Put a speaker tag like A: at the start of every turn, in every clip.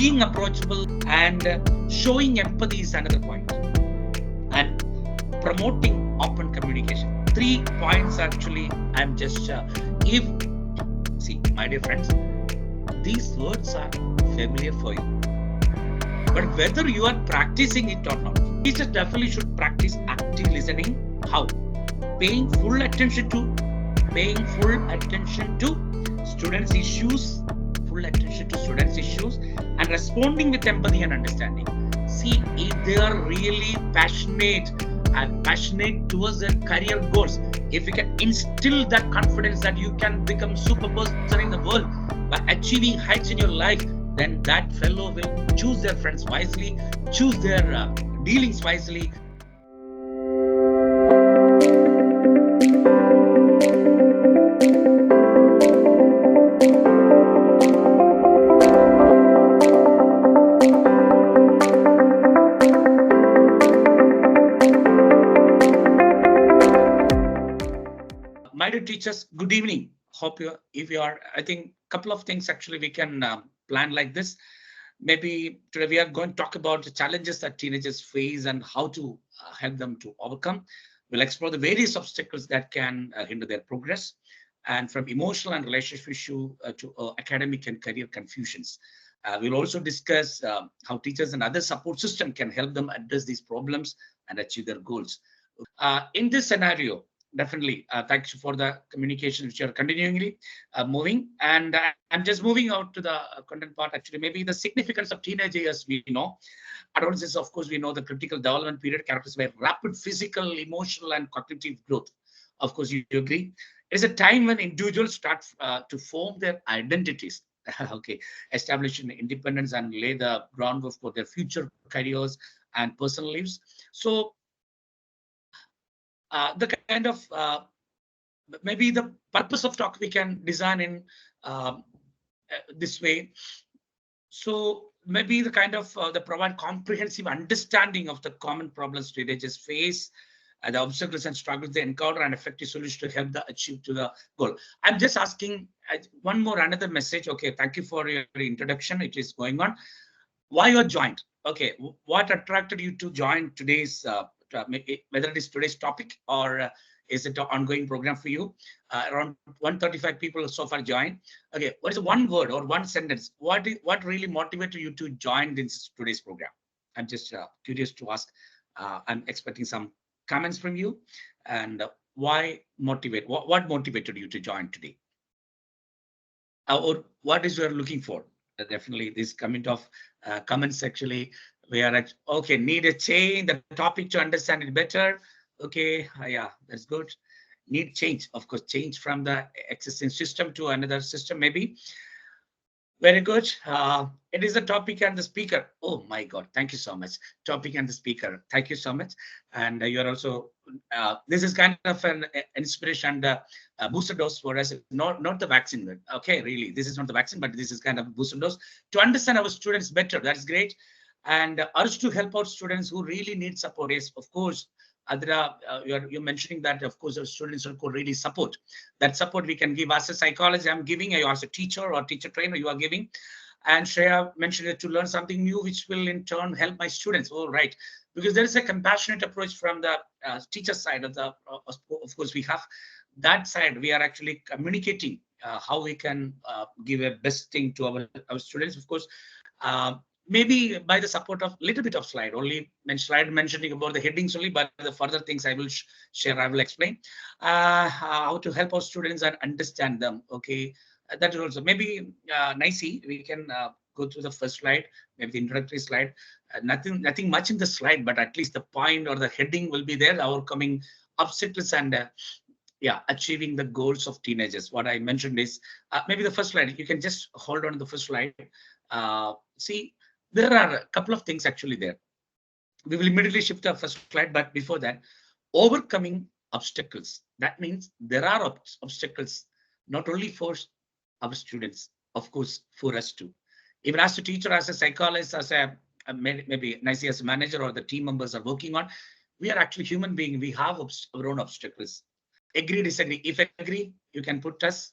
A: being approachable and showing empathy is another point, and promoting open communication. 3 points actually. I'm just if see, my dear friends, these words are familiar for you, but whether you are practicing it or not, teachers definitely should practice active listening. How? Paying full attention to students' issues, and responding with empathy and understanding. See, if they are really passionate towards their career goals, if you can instill that confidence that you can become super person in the world by achieving heights in your life, then that fellow will choose their friends wisely, choose their dealings wisely. My dear teachers, good evening. Hope if you are, I think couple of things actually we can plan like this. Maybe today we are going to talk about the challenges that teenagers face and how to help them to overcome. We'll explore the various obstacles that can hinder their progress, and from emotional and relationship issue to academic and career confusions. We'll also discuss how teachers and other support system can help them address these problems and achieve their goals. In this scenario, definitely, thanks for the communication which are continually moving. And I'm just moving out to the content part. Actually, maybe the significance of teenage years, we know. Adolescence, of course, we know the critical development period characterized by rapid physical, emotional, and cognitive growth. Of course, you agree. It is a time when individuals start to form their identities. Okay, establish independence and lay the groundwork for their future careers and personal lives. So the kind of maybe the purpose of talk we can design in this way. So maybe the kind of the provide comprehensive understanding of the common problems teenagers face, the obstacles and struggles they encounter, and effective solutions to help them achieve to the goal. I'm just asking one more another message. Okay, thank you for your introduction. It is going on. Why you joined? Okay, what attracted you to join today's whether it is today's topic or is it an ongoing program for you? Around 135 people so far joined. Okay, what is one word or one sentence? What really motivated you to join this today's program? I'm just curious to ask. I'm expecting some comments from you, and why motivate? What motivated you to join today? Or what is you're looking for? Definitely this comment of comments actually we are at, okay, need a change the topic to understand it better. Okay, yeah, that's good. Need change, of course, change from the existing system to another system, maybe. Very good. It is a topic and the speaker. Oh my God, thank you so much. Topic and the speaker. Thank you so much. And you are also, this is kind of an inspiration and booster dose for us, not the vaccine. Okay, really, this is not the vaccine, but this is kind of a booster dose to understand our students better. That's great. And urge to help out students who really need support. Yes, of course. Adra, you're mentioning that, of course, our students could really support. That support we can give as a psychologist, I'm giving, you as a teacher or teacher trainer, you are giving. And Shreya mentioned it to learn something new, which will in turn help my students. All right, because there is a compassionate approach from the teacher side of the, of course, we have that side. We are actually communicating how we can give a best thing to our students, of course. Maybe by the support of little bit of slide, only slide mentioning about the headings only, but the further things I will share, I will explain how to help our students and understand them. Okay, that is also maybe nicely we can go through the first slide, maybe the introductory slide. Nothing much in the slide, but at least the point or the heading will be there. Overcoming obstacles and yeah, achieving the goals of teenagers. What I mentioned is maybe the first slide. You can just hold on to the first slide. See. There are a couple of things actually there. We will immediately shift to our first slide, but before that, overcoming obstacles. That means there are obstacles not only for our students, of course, for us too. Even as a teacher, as a psychologist, as maybe nicely as a manager or the team members are working on, we are actually human beings. We have our own obstacles. Agree, disagree. If agree, you can put us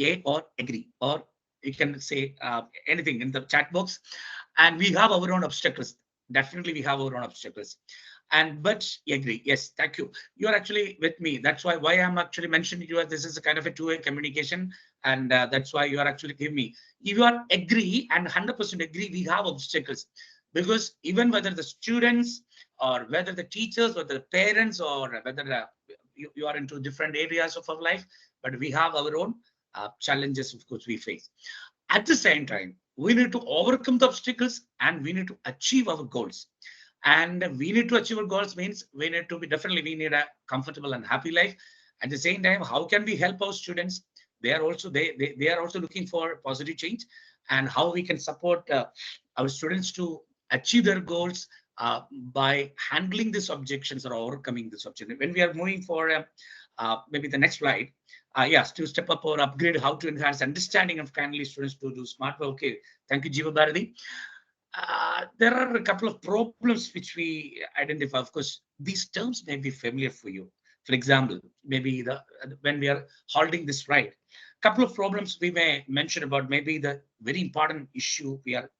A: A or agree or you can say anything in the chat box. And we have our own obstacles. Definitely, we have our own obstacles. And but agree. Yes, thank you. You are actually with me. That's why I'm actually mentioning you. This is a kind of a two-way communication, and that's why you are actually giving me. If you are agree and 100% agree, we have obstacles, because even whether the students or whether the teachers or the parents or whether you are into different areas of our life, but we have our own challenges, of course, we face. At the same time, we need to overcome the obstacles and we need to achieve our goals. And we need to achieve our goals means we need to be definitely we need a comfortable and happy life. At the same time, how can we help our students? They are also they are also looking for positive change, and how we can support our students to achieve their goals by handling these objections or overcoming this objection. When we are moving for maybe the next slide, yes, to step up or upgrade, how to enhance understanding of kindly students to do smart work. Okay, thank you, Jiva Bharati. There are a couple of problems which we identify. Of course, these terms may be familiar for you. For example, maybe when we are holding this right, couple of problems we may mention about maybe the very important issue we are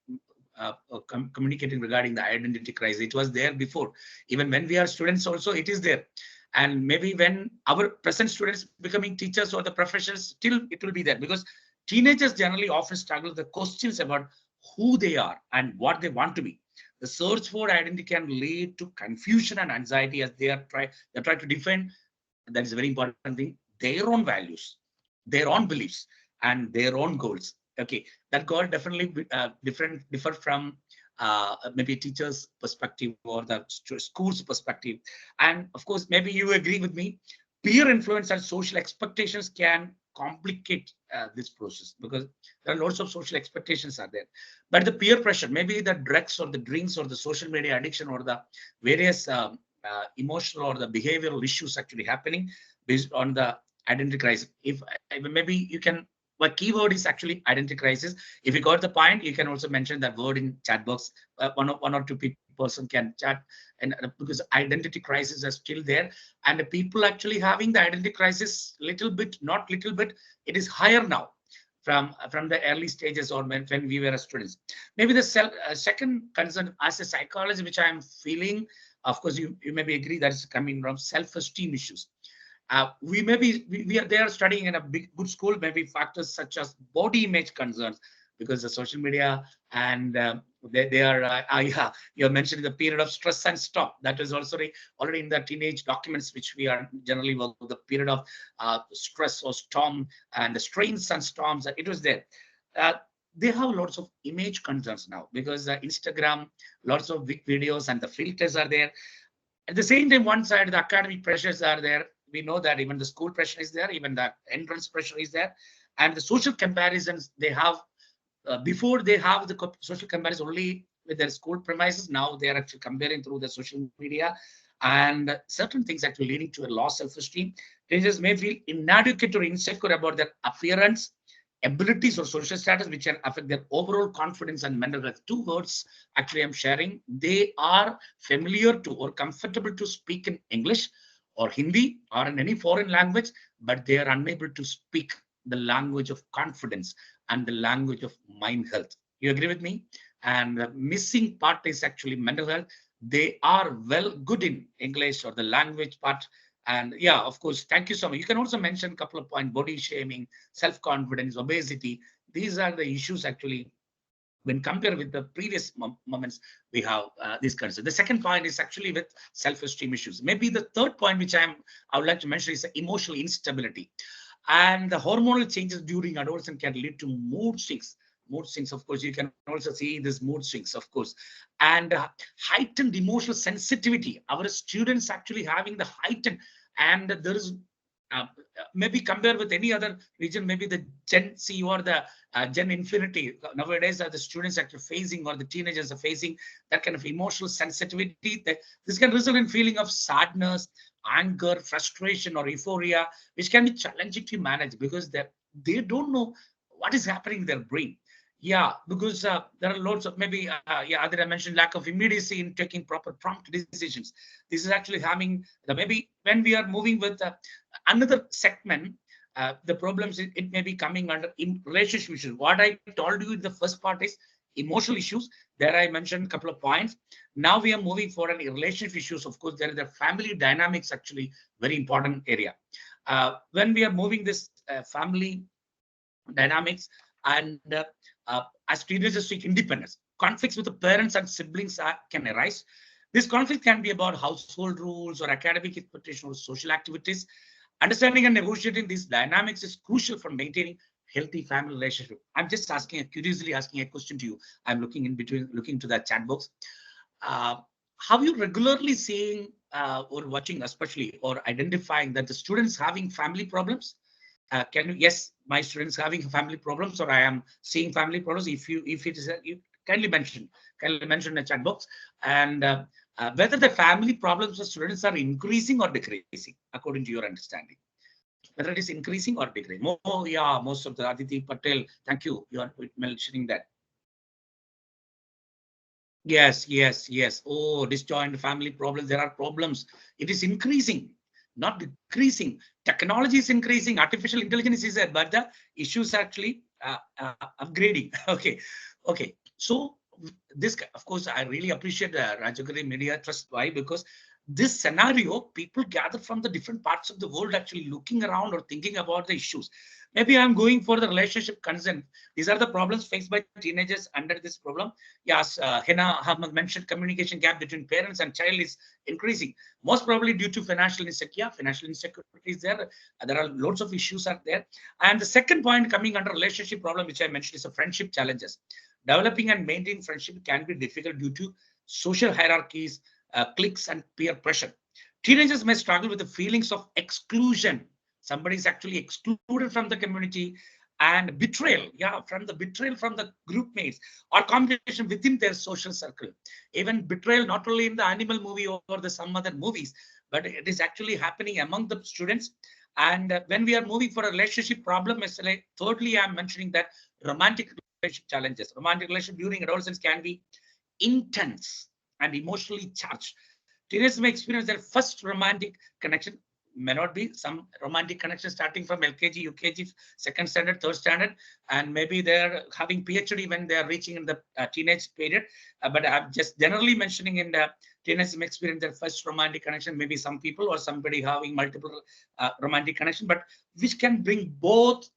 A: communicating regarding the identity crisis. It was there before. Even when we are students also, it is there. And maybe when our present students becoming teachers or the professionals, still it will be there, because teenagers generally often struggle with the questions about who they are and what they want to be. The search for identity can lead to confusion and anxiety as they try to define, that is a very important thing, their own values, their own beliefs, and their own goals. Okay, that goal definitely differ from maybe teachers perspective or the school's perspective. And of course, maybe you agree with me, peer influence and social expectations can complicate this process, because there are lots of social expectations are there. But the peer pressure, maybe the drugs or the drinks or the social media addiction or the various emotional or the behavioral issues actually happening based on the identity crisis. If maybe you can, what keyword is actually identity crisis. If you got the point, you can also mention that word in chat box. One or two person can chat, and because identity crisis are still there, and the people actually having the identity crisis little bit, not little bit, it is higher now from the early stages or when we were students. Maybe the second concern as a psychologist, which I am feeling, of course, you maybe agree that is coming from self-esteem issues. We may be we are they are studying in a good school, maybe factors such as body image concerns, because the social media and they are yeah, you're mentioning the period of stress and storm. That is also already in the teenage documents which we are generally work with, the period of stress or storm and the strains and storms. It was there. uh, they have lots of image concerns now, because Instagram, lots of big videos and the filters are there. At the same time, one side, the academic pressures are there. We know that even the school pressure is there, even the entrance pressure is there, and the social comparisons they have. Before they have the social comparison only with their school premises. Now they are actually comparing through the social media, and certain things actually leading to a low self-esteem. Teenagers may feel inadequate or insecure about their appearance, abilities, or social status, which can affect their overall confidence and mental health. Two words actually I'm sharing. They are familiar to or comfortable to speak in English or Hindi or in any foreign language, but they are unable to speak the language of confidence and the language of mind health. You agree with me? And the missing part is actually mental health. They are well good in English or the language part. And yeah, of course, thank you so much. You can also mention a couple of points: body shaming, self-confidence, obesity. These are the issues actually when compared with the previous moments we have this concern. The second point is actually with self-esteem issues. Maybe the third point which I would like to mention is emotional instability. And the hormonal changes during adolescence can lead to mood swings. Mood swings, of course, you can also see this mood swings, of course, and heightened emotional sensitivity. Our students actually having the heightened, and there is maybe compared with any other region, maybe the Gen C or the Gen Infinity. Nowadays, the students actually facing or the teenagers are facing that kind of emotional sensitivity. This can result in feeling of sadness, anger, frustration, or euphoria, which can be challenging to manage because they don't know what is happening in their brain. Yeah, because there are lots of maybe yeah, other I mentioned lack of immediacy in taking proper prompt decisions. This is actually having the maybe when we are moving with another segment. The problems, it may be coming under in relationship issues. What I told you in the first part is emotional issues. There I mentioned a couple of points. Now we are moving for an relationship issues. Of course, there is the family dynamics, actually very important area. When we are moving this family dynamics, and as teenagers seek independence, conflicts with the parents and siblings can arise. This conflict can be about household rules or academic expectations or social activities. Understanding and negotiating these dynamics is crucial for maintaining healthy family relationship. I'm just asking, curiously asking a question to you. I'm looking in between, looking to the chat box. Uh, have you regularly seeing or watching, especially, or identifying that the students having family problems? Can you? Yes, my students having family problems, or I am seeing family problems. If it is, you kindly mention in the chat box, and whether the family problems of students are increasing or decreasing according to your understanding. Whether it is increasing or decreasing. Oh, yeah, most of the Aditi Patel. Thank you. You are mentioning that. Yes, yes, yes. Oh, disjoint family problems. There are problems. It is increasing, not decreasing. Technology is increasing. Artificial intelligence is there, but the issues actually upgrading. Okay, okay. So this, of course, I really appreciate Rajagiri Media Trust. Why? Because this scenario, people gather from the different parts of the world, actually looking around or thinking about the issues. Maybe I'm going for the relationship consent. These are the problems faced by teenagers under this problem. Yes, Hena Ahmed mentioned communication gap between parents and child is increasing, most probably due to financial insecurity. Yeah, financial insecurity is there. There are lots of issues are there. And the second point coming under relationship problem, which I mentioned, is the friendship challenges. Developing and maintaining friendship can be difficult due to social hierarchies, cliques, and peer pressure. Teenagers may struggle with the feelings of exclusion. Somebody is actually excluded from the community, and betrayal, yeah, from the betrayal from the group mates or competition within their social circle. Even betrayal, not only in the animal movie or the some other movies, but it is actually happening among the students. And when we are moving for a relationship problem, thirdly, I'm mentioning that romantic relationship challenges. Romantic relationship during adolescence can be intense and emotionally charged. Teenagers may experience their first romantic connection, may not be some romantic connection starting from LKG, UKG, second standard, third standard, and maybe they're having PhD when they're reaching in the teenage period. But I'm just generally mentioning in the teenagers may experience their first romantic connection, maybe some people or somebody having multiple romantic connection, but which can bring both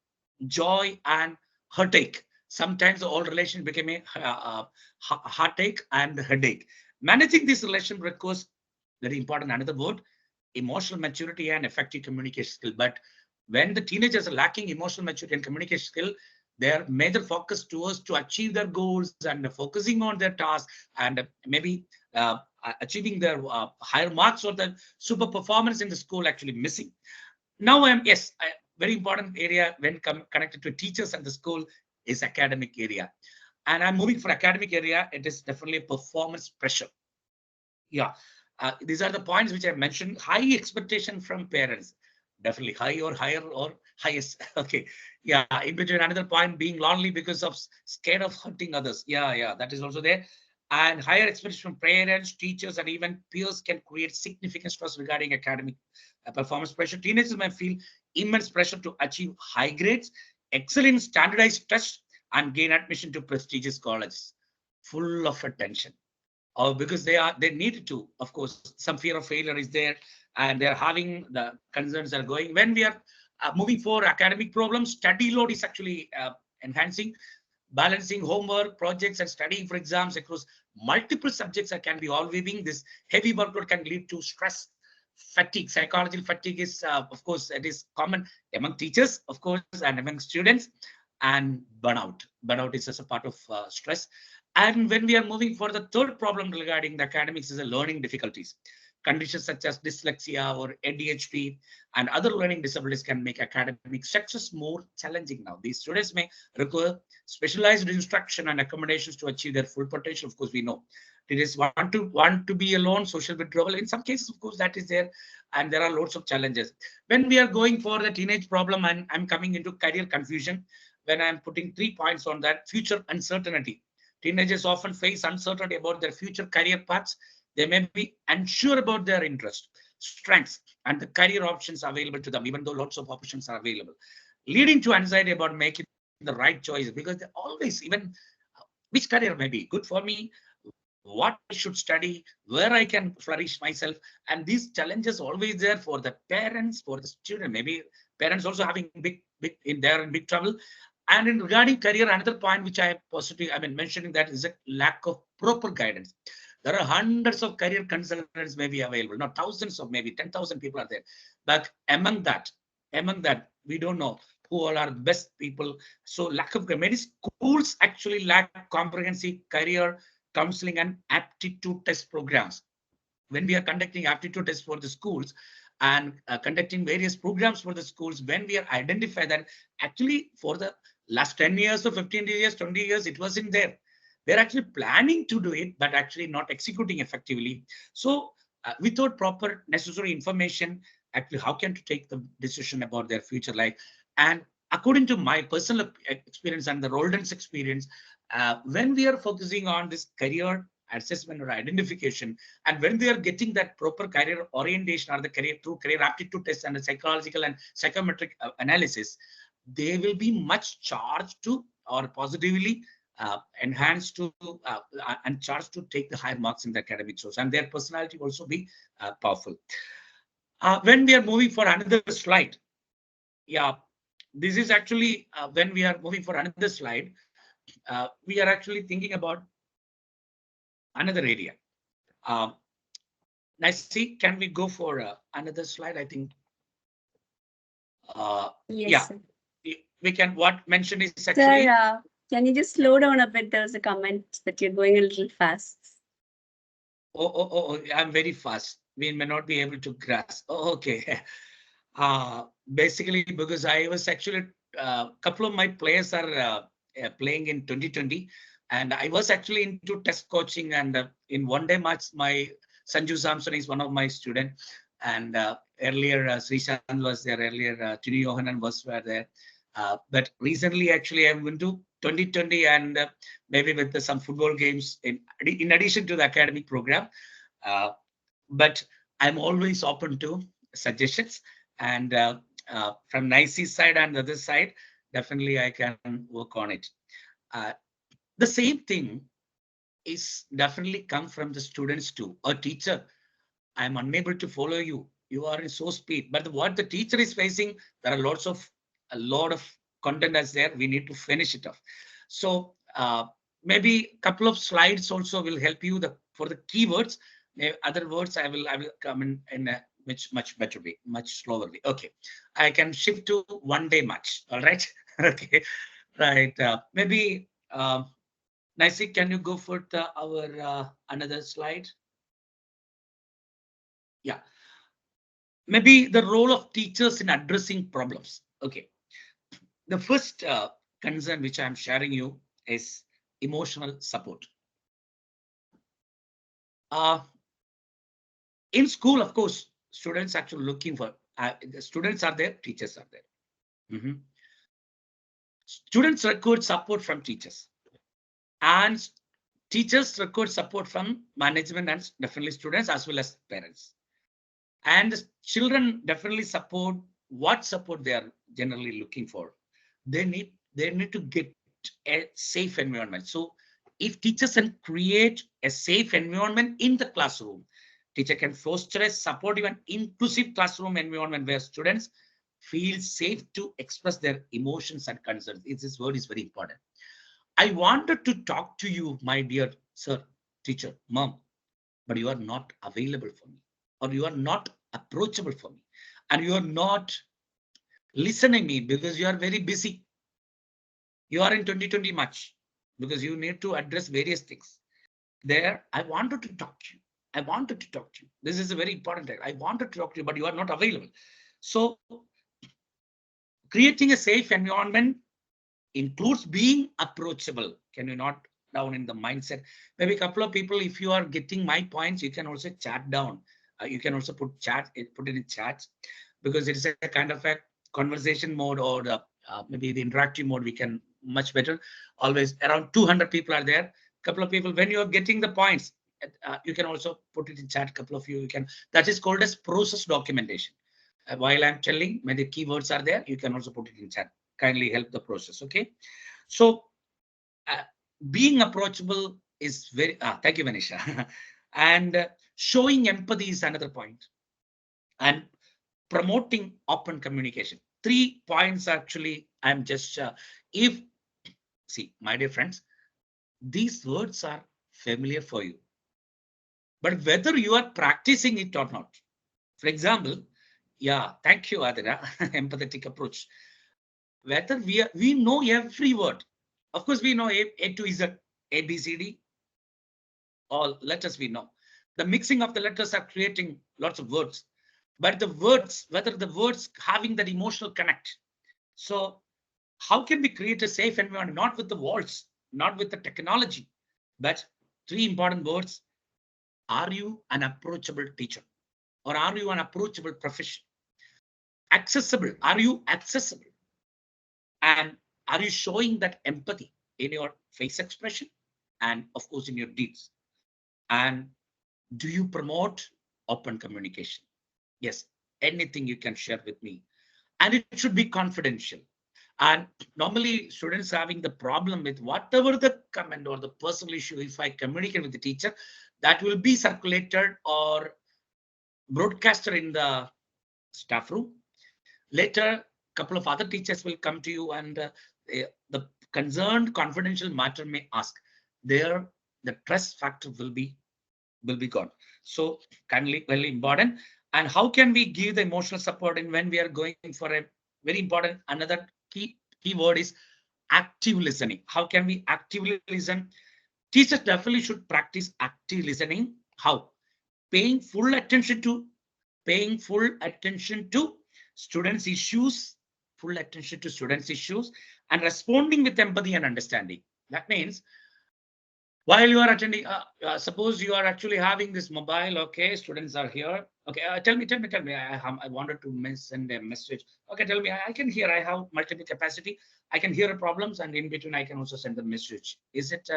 A: joy and heartache. Sometimes the whole relation became a heartache and headache. Managing this relation requires very important another word, emotional maturity and effective communication skill. But when the teenagers are lacking emotional maturity and communication skill, their major focus towards to achieve their goals and focusing on their tasks and maybe achieving their higher marks or the super performance in the school actually missing. Now I'm yes, very important area when connected to teachers and the school is academic area. And I'm moving for academic area. It is definitely performance pressure. Yeah, these are the points which I mentioned. High expectation from parents, definitely high or higher or highest. Okay, yeah. In between, another point being lonely because of scared of hurting others. Yeah, yeah, that is also there. And higher expectation from parents, teachers, and even peers can create significant stress regarding academic performance pressure. Teenagers may feel immense pressure to achieve high grades, excel in standardized tests, and gain admission to prestigious colleges. Full of attention, or because they need to, of course, some fear of failure is there, and they're having the concerns are going. When we are moving for academic problems, study load is actually enhancing. Balancing homework projects and studying for exams across multiple subjects that can be all weaving. This heavy workload can lead to stress, fatigue. Psychological fatigue is of course it is common among teachers, of course, and among students. And burnout is just a part of stress. And when we are moving for the third problem regarding the academics is the learning difficulties. Conditions such as dyslexia or ADHD and other learning disabilities can make academic success more challenging. Now, these students may require specialized instruction and accommodations to achieve their full potential. Of course, we know it is want to be alone, social withdrawal. In some cases, of course, that is there, and there are lots of challenges. When we are going for the teenage problem, and I'm coming into career confusion, when I'm putting 3 points on that, future uncertainty. Teenagers often face uncertainty about their future career paths. They may be unsure about their interest. strengths and the career options available to them, even though lots of options are available, leading to anxiety about making the right choice, because they always, even which career may be good for me, what I should study, where I can flourish myself. And these challenges always there for the parents, for the student. Maybe parents also having big in there in big trouble. And in regarding career, another point which I positive, I mean mentioning that is a lack of proper guidance. There are hundreds of career consultants may be available, not thousands of, maybe 10,000 people are there. But among that, we don't know who all are the best people. So lack of many schools actually lack comprehensive career counseling and aptitude test programs. When we are conducting aptitude tests for the schools and conducting various programs for the schools, when we are identify that actually for the last 10 years or 15 years, 20 years, it wasn't there. They're actually planning to do it, but actually not executing effectively. So without proper necessary information, actually, how can to take the decision about their future life? And according to my personal experience and the Roldant's experience, when we are focusing on this career assessment or identification, and when they are getting that proper career orientation or the career through career aptitude tests and the psychological and psychometric analysis, they will be much charged to or positively enhanced to and charged to take the higher marks in the academic source, and their personality will also be powerful. When we are moving for another slide, yeah, this is actually when we are moving for another slide, we are actually thinking about another area. Nicely, can we go for another slide? I think.
B: Yes,
A: Yeah,
B: sir.
A: we can. What mentioned is
B: Sir,
A: actually.
B: can you just slow down a bit? There's a comment that you're going a little fast.
A: Oh, I'm very fast. We may not be able to grasp. Oh, okay. Basically, because I was actually a couple of my players are playing in 2020, and I was actually into test coaching. And in one day match, my Sanju Samson is one of my students, and earlier Srishant was there. Earlier, Tini Yohanan were there. But recently, actually, I'm into 2020, and maybe with some football games in addition to the academic program. Uh, but I'm always open to suggestions, and from NICE side and the other side, definitely I can work on it. Uh, the same thing is definitely come from the students too. A teacher, I'm unable to follow you. You are in so speed. But what the teacher is facing, there are a lot of content that's there. We need to finish it off. So maybe a couple of slides also will help you for the keywords. Other words I will come in a much better way, much slower way. Okay, I can shift to one day match. All right. Okay, right. Maybe Nicely, can you go for our another slide? Yeah. Maybe the role of teachers in addressing problems. Okay, the first concern which I'm sharing you is emotional support. Uh, in school, of course, students actually looking for the students are there, teachers are there. Mhm. Students require support from teachers, and teachers require support from management and definitely students as well as parents. And the children definitely support they are generally looking for. They need to get a safe environment. So if teachers can create a safe environment in the classroom, teacher can foster a supportive and inclusive classroom environment where students feel safe to express their emotions and concerns. This word is very important. I wanted to talk to you, my dear sir, teacher, mom, but you are not available for me, or you are not approachable for me, and you are not listening me because you are very busy. You are in 2020 much because you need to address various things. There, I wanted to talk to you. I wanted to talk to you. This is a very important thing. I wanted to talk to you, but you are not available. So, creating a safe environment includes being approachable. Can you not down in the mindset? Maybe a couple of people, if you are getting my points, you can also chat down. You can also put it in chats, because it is a kind of a conversation mode, or maybe the interactive mode. We can much better. Always around 200 people are there. Couple of people, when you are getting the points, You can also put it in chat, couple of you, that is called as process documentation. While I'm telling, when the keywords are there, you can also put it in chat. Kindly help the process, okay? So being approachable is very, thank you, Manisha. And showing empathy is another point. And promoting open communication. 3 points actually, I'm just, if, see, my dear friends, these words are familiar for you, but whether you are practicing it or not. For example, yeah, thank you, Adira, empathetic approach. Whether we know every word. Of course, we know A to Z, A, B, C, D, all letters we know. The mixing of the letters are creating lots of words. But the words, whether the words having that emotional connect. So how can we create a safe environment? Not with the walls, not with the technology, but 3 important words. Are you an approachable teacher? Or are you an approachable profession? Accessible. Are you accessible? And are you showing that empathy in your face expression and, of course, in your deeds? And do you promote open communication? Yes, anything you can share with me. And it should be confidential. And normally students having the problem with whatever the comment or the personal issue, if I communicate with the teacher, that will be circulated or broadcasted in the staff room. Later, couple of other teachers will come to you and the concerned confidential matter may ask. There, the trust factor will be gone. So kindly, very important. And how can we give the emotional support in when we are going for a very important, another key word is active listening. How can we actively listen? Teachers definitely should practice active listening. How? Paying full attention to students' issues, full attention to students' issues, and responding with empathy and understanding. That means while you are attending, suppose you are actually having this mobile, okay, students are here. Okay, tell me, I wanted to send a message. Okay, tell me, I can hear, I have multiple capacity. I can hear problems and in between I can also send a message. Is it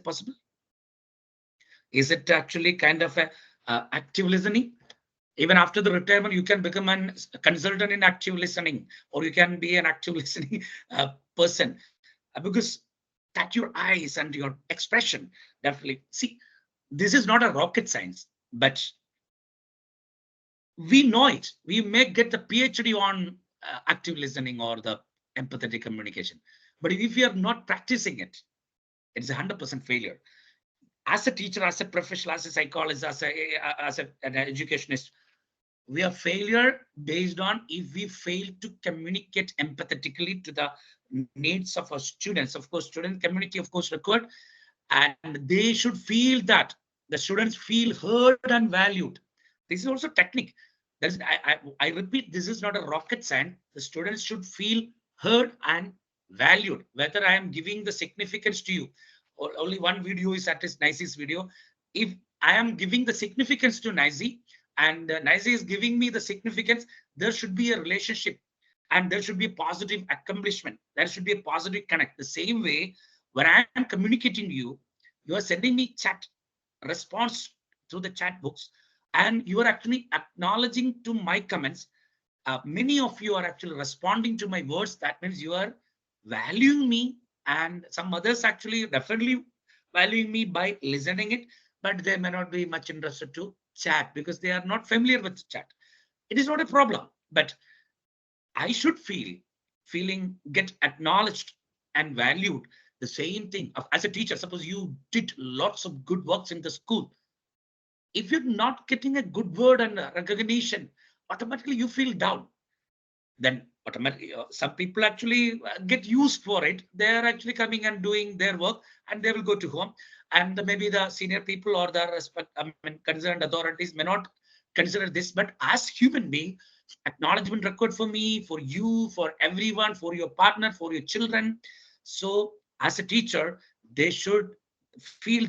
A: possible? Is it actually kind of a active listening? Even after the retirement, you can become a consultant in active listening, or you can be an active listening person, because that your eyes and your expression definitely. See, this is not a rocket science, but we know it. We may get the PhD on active listening or the empathetic communication, but if you are not practicing it, it's 100% failure. As a teacher, as a professional, as a psychologist, an educationist, we are failure based on if we fail to communicate empathetically to the needs of our students. Of course, student community, of course, required, and they should feel that the students feel heard and valued. This is also technique. I repeat, this is not a rocket science. The students should feel heard and valued. Whether I am giving the significance to you, or only one video is at least Nicey's video. If I am giving the significance to Nicey, and Nicey is giving me the significance, there should be a relationship and there should be a positive accomplishment. There should be a positive connect. The same way, when I am communicating to you, you are sending me chat response through the chat books, and you are actually acknowledging to my comments. Many of you are actually responding to my words. That means you are valuing me, and some others actually definitely valuing me by listening it, but they may not be much interested to chat because they are not familiar with chat. It is not a problem, but I should get acknowledged and valued. The same thing as a teacher. Suppose you did lots of good works in the school. If you're not getting a good word and recognition, automatically you feel down. Then automatically some people actually get used for it. They are actually coming and doing their work, and they will go to home. And maybe the senior people or the concerned authorities may not consider this, but as human being, acknowledgement record for me, for you, for everyone, for your partner, for your children. So as a teacher, they should feel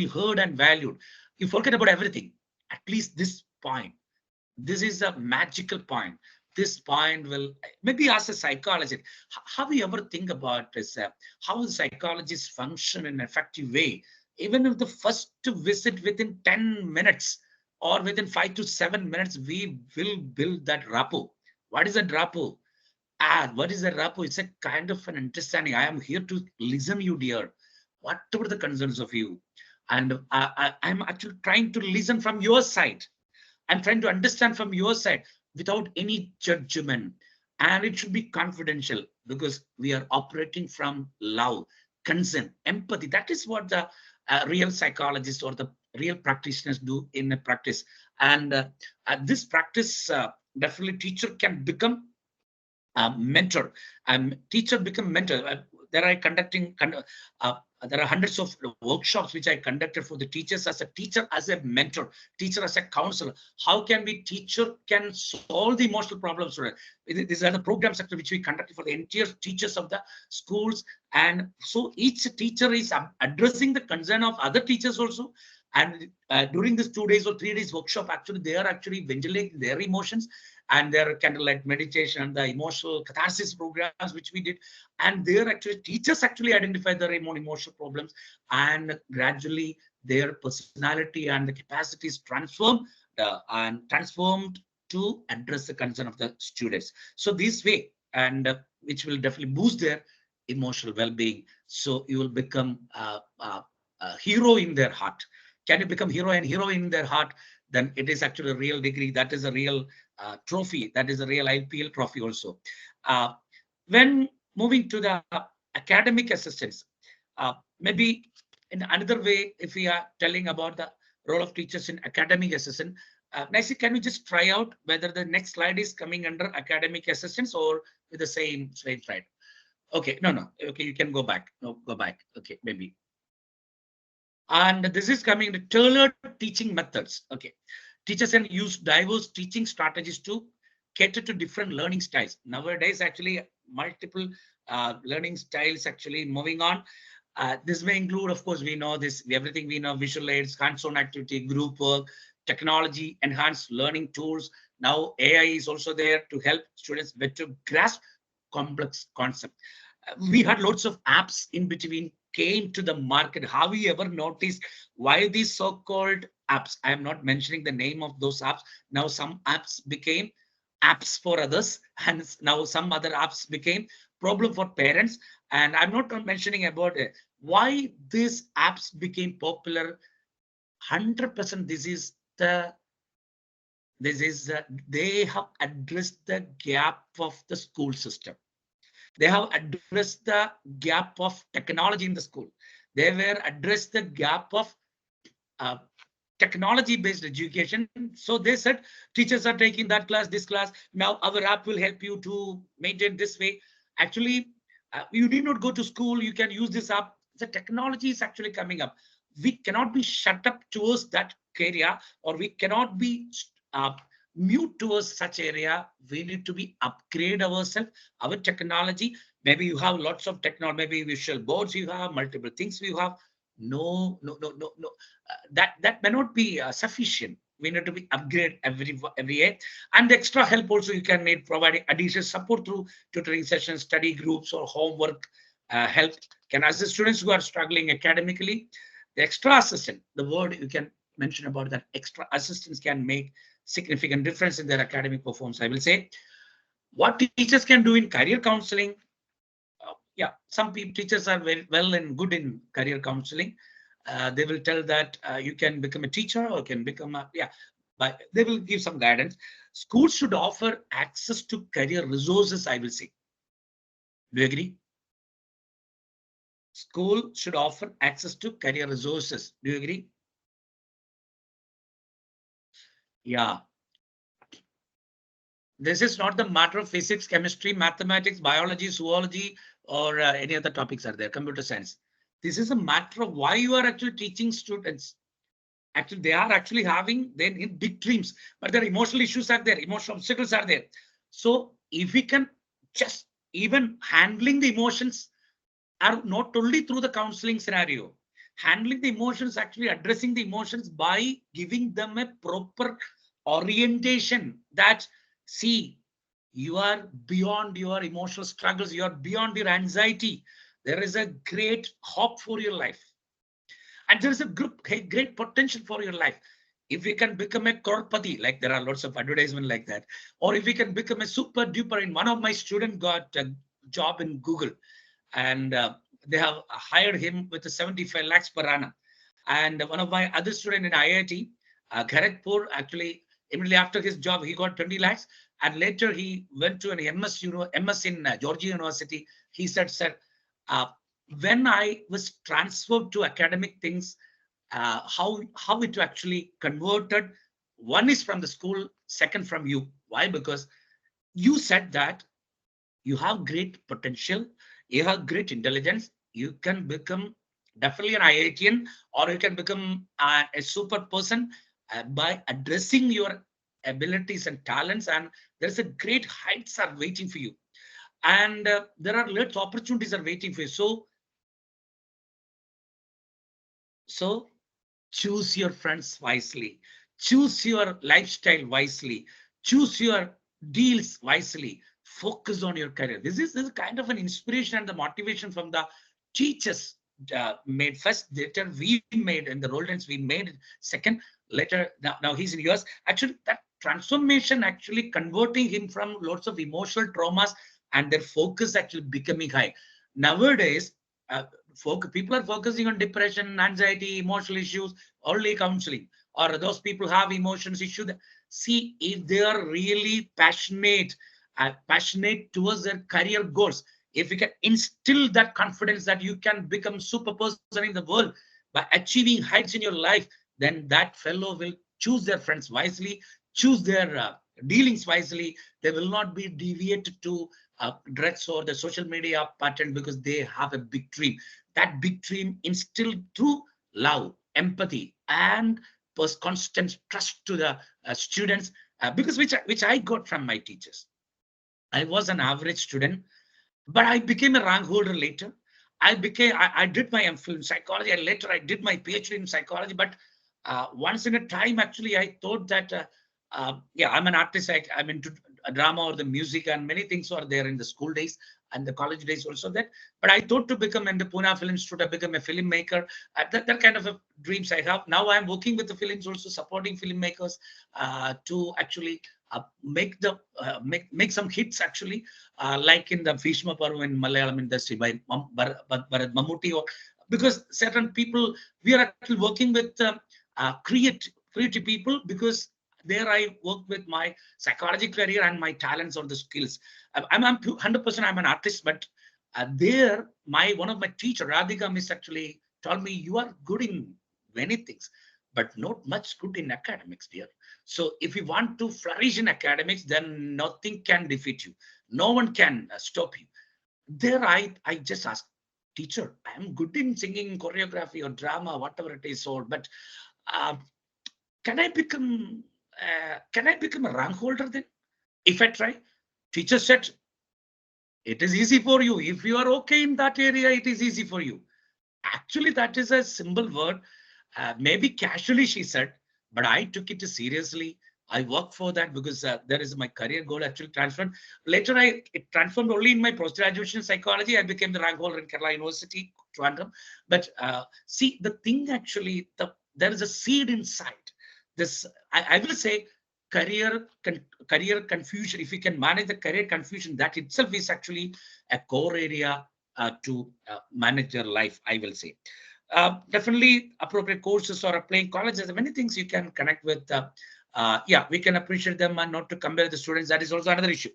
A: heard and valued. You forget about everything, at least this point. This is a magical point. This point will maybe as a psychologist, how do you ever think about this? How the psychologists function in an effective way even if the first visit within 10 minutes or within 5 to 7 minutes, we will build that rapport. What is a rapport? What is a rapport? It's a kind of an understanding. I am here to listen you, dear. Whatever the concerns of you. And I'm actually trying to listen from your side. I'm trying to understand from your side without any judgment. And it should be confidential because we are operating from love, consent, empathy. That is what the real psychologists or the real practitioners do in a practice. And this practice, definitely teacher can become mentor. Teacher become mentor. There are conducting there are hundreds of workshops which I conducted for the teachers, as a teacher, as a mentor, teacher as a counselor. How can we teacher can solve the emotional problems? These are the programs actually which we conducted for the entire teachers of the schools. And so each teacher is addressing the concern of other teachers also. And during this 2 days or 3 days workshop, actually they are actually ventilating their emotions, and their candlelight meditation, the emotional catharsis programs which we did. And there actually teachers actually identify their own emotional problems, and gradually their personality and the capacities transformed to address the concern of the students. So this way, and which will definitely boost their emotional well-being. So you will become a hero in their heart. Can you become hero and heroine in their heart? Then it is actually a real degree. That is a real trophy. That is a real IPL trophy also. When moving to the academic assistance, maybe in another way, if we are telling about the role of teachers in academic assistance, Nancy, can we just try out whether the next slide is coming under academic assistance or with the same slide? Okay, no. Okay, you can go back. No, go back. Okay, maybe. And this is coming to tailored teaching methods. Okay, teachers can use diverse teaching strategies to cater to different learning styles. Nowadays, actually, multiple learning styles actually moving on. This may include, of course, we know this, everything we know, visual aids, hands-on activity, group work, technology, enhanced learning tools. Now, AI is also there to help students better grasp complex concepts. We had lots of apps in between came to the market. Have you ever noticed why these so-called apps? I am not mentioning the name of those apps. Now some apps became apps for others, and now some other apps became problem for parents. And I'm not mentioning about why these apps became popular. 100% they have addressed the gap of the school system. They have addressed the gap of technology in the school. They were addressed the gap of uh, technology-based education. So they said teachers are taking that class, this class. Now our app will help you to maintain this way. Actually, you need not go to school. You can use this app. The technology is actually coming up. We cannot be shut up towards that area, or we cannot be uh, mute towards such area. We need to be upgrade ourselves, our technology. Maybe you have lots of technology, maybe visual boards you have, multiple things you have. No. That may not be sufficient. We need to be upgrade every year, and the extra help also you can need, providing additional support through tutoring sessions, study groups, or homework help can assist students who are struggling academically. The extra assistant, the word you can mention about that extra assistance can make significant difference in their academic performance. I will say what teachers can do in career counseling. Yeah, some teachers are very well and good in career counseling. They will tell that you can become a teacher or can become a, yeah, but they will give some guidance. Schools should offer access to career resources, I will say. Do you agree? School should offer access to career resources. Do you agree? Yeah. This is not the matter of physics, chemistry, mathematics, biology, zoology, or any other topics are there, computer science. This is a matter of why you are actually teaching students. Actually, they are actually having then in big dreams, but their emotional issues are there, emotional obstacles are there. So if we can just even handling the emotions are not only through the counseling scenario, handling the emotions, actually addressing the emotions by giving them a proper orientation that, see, you are beyond your emotional struggles, you are beyond your anxiety. There is a great hope for your life. And there is a great potential for your life. If we can become a corpati, like there are lots of advertisement like that, or if we can become a super duper. In one of my students got a job in Google, and they have hired him with a 75 lakhs per annum. And one of my other student in IIT, Kharagpur, actually, immediately after his job, he got 20 lakhs. And later he went to an MS in Georgia University. He said, sir, uh, when I was transferred to academic things, how it actually converted. One is from the school, second from you. Why? Because you said that you have great potential, you have great intelligence, you can become definitely an IITian, or you can become a super person by addressing your abilities and talents, and there's a great heights are waiting for you, and there are lots of opportunities are waiting for you. So choose your friends wisely, choose your lifestyle wisely, choose your deals wisely, focus on your career. This is kind of an inspiration and the motivation from the teachers. Made first, later we made in the Roldantz, we made it second, later now he's in US. Actually, that transformation actually converting him from lots of emotional traumas, and their focus actually becoming high. Nowadays, uh, people are focusing on depression, anxiety, emotional issues, only counseling, or those people have emotions issue. See, if they are really passionate towards their career goals, if you can instill that confidence that you can become super person in the world by achieving heights in your life, then that fellow will choose their friends wisely, choose their dealings wisely. They will not be deviated to drugs or the social media pattern, because they have a big dream. That big dream instilled through love, empathy, and constant trust to the students, because which I got from my teachers. I was an average student, but I became a rank holder later. I did my MPhil in psychology, and later I did my PhD in psychology. But once in a time, actually, I thought that, yeah, I'm an artist. I'm into drama or the music, and many things are there in the school days and the college days also that. But I thought to become in the Pune Film Institute, I become a filmmaker. That kind of a dreams I have. Now I'm working with the films, also supporting filmmakers to actually make some hits actually, like in the Bhishma Parva in Malayalam industry by Bharat Mammootty, or because certain people, we are actually working with creative people, because there I work with my psychology career and my talents or the skills. I'm 100% I'm an artist, but there my one of my teacher Radhika Miss actually told me, you are good in many things, but not much good in academics, dear. So if you want to flourish in academics, then nothing can defeat you. No one can stop you. There I just asked, teacher, I am good in singing, choreography, or drama, whatever it is, or but uh, can I become a rank holder then? If I try, teacher said, it is easy for you. If you are okay in that area, it is easy for you. Actually, that is a simple word. Maybe casually she said, but I took it seriously. I worked for that, because that is my career goal actually transformed. Later, it transformed only in my post-graduation psychology. I became the rank holder in Kerala University, Trivandrum. But see, the thing actually, there is a seed inside. This, I will say, career career confusion. If you can manage the career confusion, that itself is actually a core area to manage your life, I will say. Definitely appropriate courses or applying colleges, there are many things you can connect with. Yeah, we can appreciate them and not to compare the students. That is also another issue.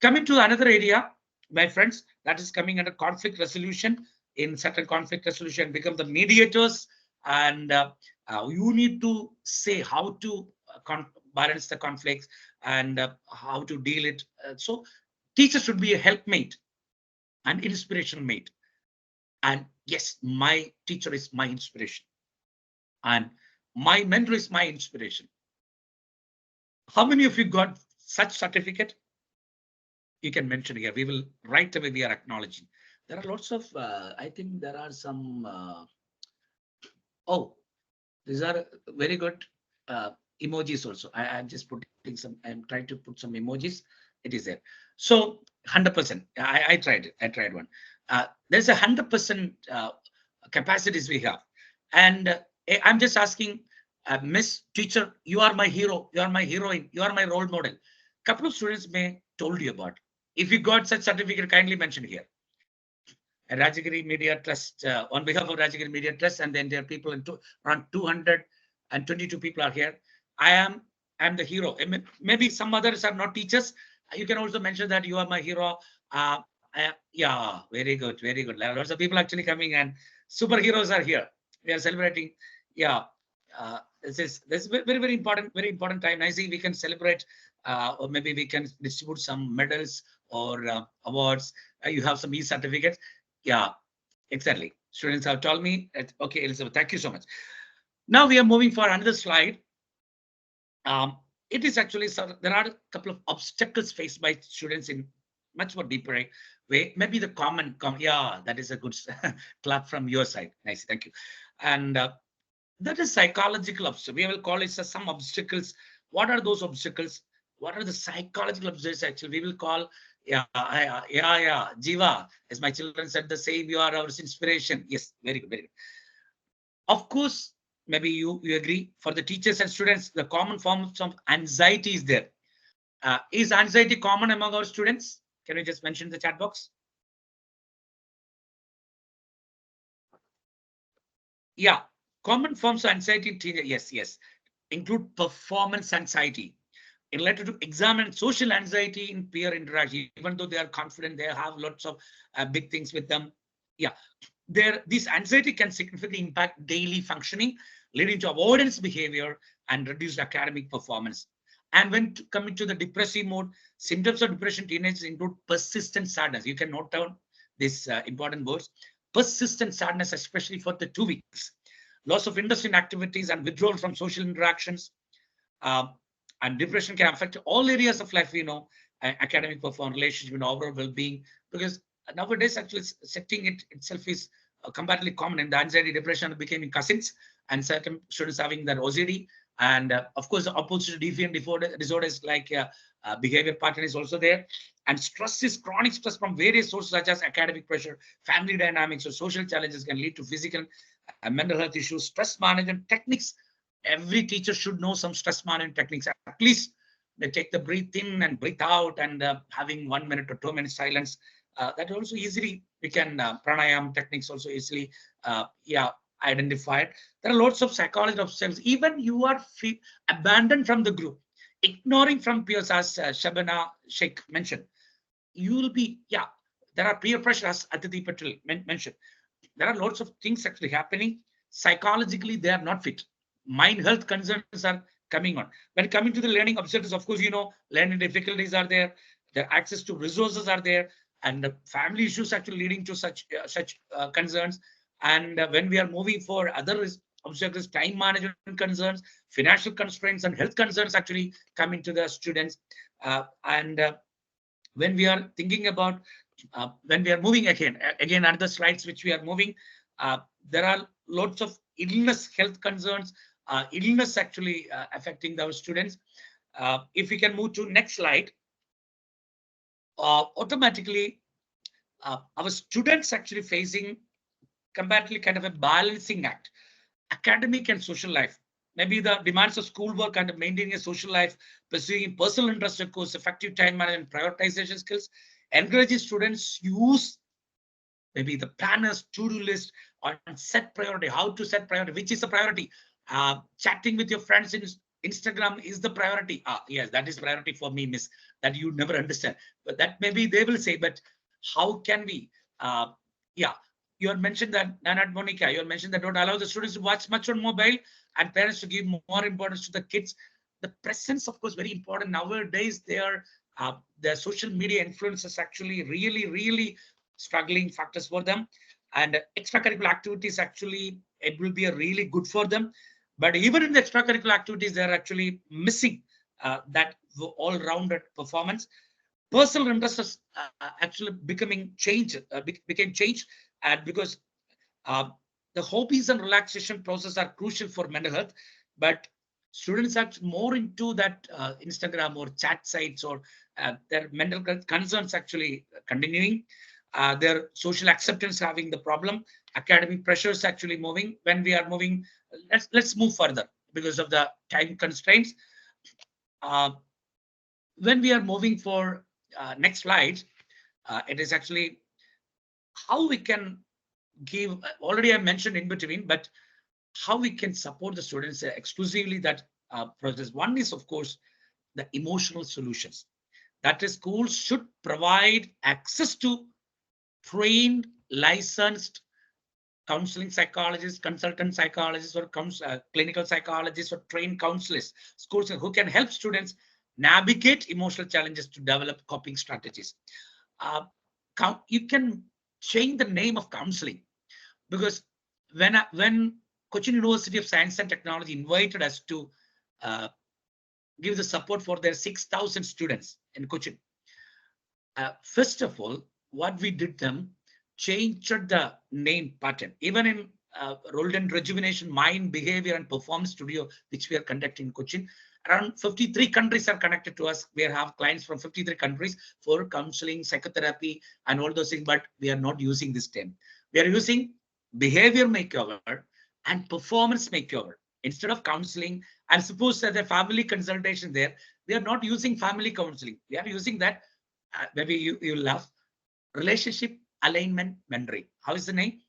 A: Coming to another area, my friends, that is coming under conflict resolution. In certain conflict resolution, become the mediators, and you need to say how to balance the conflicts, and how to deal it. So teacher should be a helpmate and inspirational mate. And yes, my teacher is my inspiration, and my mentor is my inspiration. How many of you got such certificate? You can mention here. We will right away, we are acknowledging. There are lots of, I think there are some, oh, these are very good emojis also. I'm just putting some, I'm trying to put some emojis. It is there. So 100%. I tried it. I tried one. There's 100% capacities we have. And I'm just asking, Miss Teacher, you are my hero, you are my heroine, you are my role model. Couple of students may told you about. If you got such certificate, kindly mention here. Rajagiri Media Trust, on behalf of Rajagiri Media Trust, and then there are people in around 222 people are here. I'm the hero. Maybe some others are not teachers. You can also mention that you are my hero. Yeah, very good, very good. Lots of people actually coming, and superheroes are here. We are celebrating. Yeah, this is very important time. I see we can celebrate, or maybe we can distribute some medals or awards. You have some e-certificates. Yeah, exactly. Students have told me. Okay, Elizabeth, thank you so much. Now we are moving for another slide. It is actually, there are a couple of obstacles faced by students in much more deeper way. Maybe the common, yeah, that is a good clap from your side. Nice, thank you. And that is psychological obstacles. We will call it some obstacles. What are those obstacles? What are the psychological obstacles? Actually, we will call, yeah, Jiva. As my children said the same, you are our inspiration. Yes, very good, very good. Of course, maybe you agree. For the teachers and students, the common forms of anxiety is there. Is anxiety common among our students? Can you just mention the chat box? Yeah, common forms of anxiety in teenagers, yes. Include performance anxiety, related to exam and social anxiety in peer interaction. Even though they are confident, they have lots of big things with them. Yeah, this anxiety can significantly impact daily functioning, leading to avoidance behavior and reduced academic performance. And when coming to the depressive mode, symptoms of depression teenagers include persistent sadness. You can note down these important words. Persistent sadness, especially for the 2 weeks. Loss of interest in activities and withdrawal from social interactions. Uh, and depression can affect all areas of life, academic performance, relationship, and overall well-being. Because nowadays, actually, setting it itself is comparatively common. And the anxiety, depression becoming cousins, and certain students having that OCD. And of course, the opposite deviant disorders like behavior pattern is also there. And stress is chronic stress from various sources such as academic pressure, family dynamics, or social challenges can lead to physical and mental health issues. Stress management techniques. Every teacher should know some stress management techniques. At least they take the breathe in and breathe out, and having 1 minute or 2 minutes silence. That also easily we can pranayam techniques also easily identified. There are lots of psychology of selves. Even you are abandoned from the group, ignoring from peers, as Shabana Sheikh mentioned. You will be, there are peer pressure, as Aditi Patel mentioned. There are lots of things actually happening. Psychologically, they are not fit. Mind health concerns are coming on. When coming to the learning obstacles, of course, learning difficulties are there. Their access to resources are there, and the family issues actually leading to such concerns. And when we are moving for other obstacles, time management concerns, financial constraints, and health concerns actually coming to the students. And when we are thinking about when we are moving again another slides which we are moving, there are lots of illness health concerns, illness actually affecting our students. If we can move to next slide, automatically our students actually facing comparatively kind of a balancing act, academic and social life. Maybe the demands of schoolwork and maintaining a social life, pursuing personal interest, of course, effective time management, prioritization skills, encouraging students use maybe the planners, to-do list, or set priority, how to set priority, which is the priority. Chatting with your friends in Instagram is the priority. Yes, that is priority for me, miss, that you never understand. But that maybe they will say, but how can we, yeah, you had mentioned that, Nanat Monica, you had mentioned that don't allow the students to watch much on mobile and parents to give more importance to the kids. The presence, of course, very important. Nowadays, the social media influences actually really struggling factors for them. And extracurricular activities actually, it will be a really good for them. But even in the extracurricular activities, they're actually missing that all-rounded performance. Personal interests actually became changed, and because uh, the hobbies and relaxation process are crucial for mental health, but students are more into that Instagram or chat sites, or their concerns actually continuing, their social acceptance having the problem, academic pressures actually moving. When we are moving, let's move further because of the time constraints. Uh, when we are moving for next slide, it is actually how we can give, already I mentioned in between, but how we can support the students exclusively that process. One is, of course, the emotional solutions. That is, schools should provide access to trained, licensed counseling psychologists, consultant psychologists, or clinical psychologists, or trained counselors, schools who can help students navigate emotional challenges to develop coping strategies. Uh, you can change the name of counseling because when Cochin University of Science and Technology invited us to uh, give the support for their 6,000 students in Cochin, first of all, what we did them changed the name pattern. Even in Roldant Rejuvenation Mind, Behavior and Performance Studio, which we are conducting in Cochin, around 53 countries are connected to us. We have clients from 53 countries for counseling, psychotherapy, and all those things, but we are not using this term. We are using behavior makeover and performance makeover. Instead of counseling, I suppose that the family consultation there, we are not using family counseling. We are using that, maybe you love, relationship alignment mentoring. How is the name?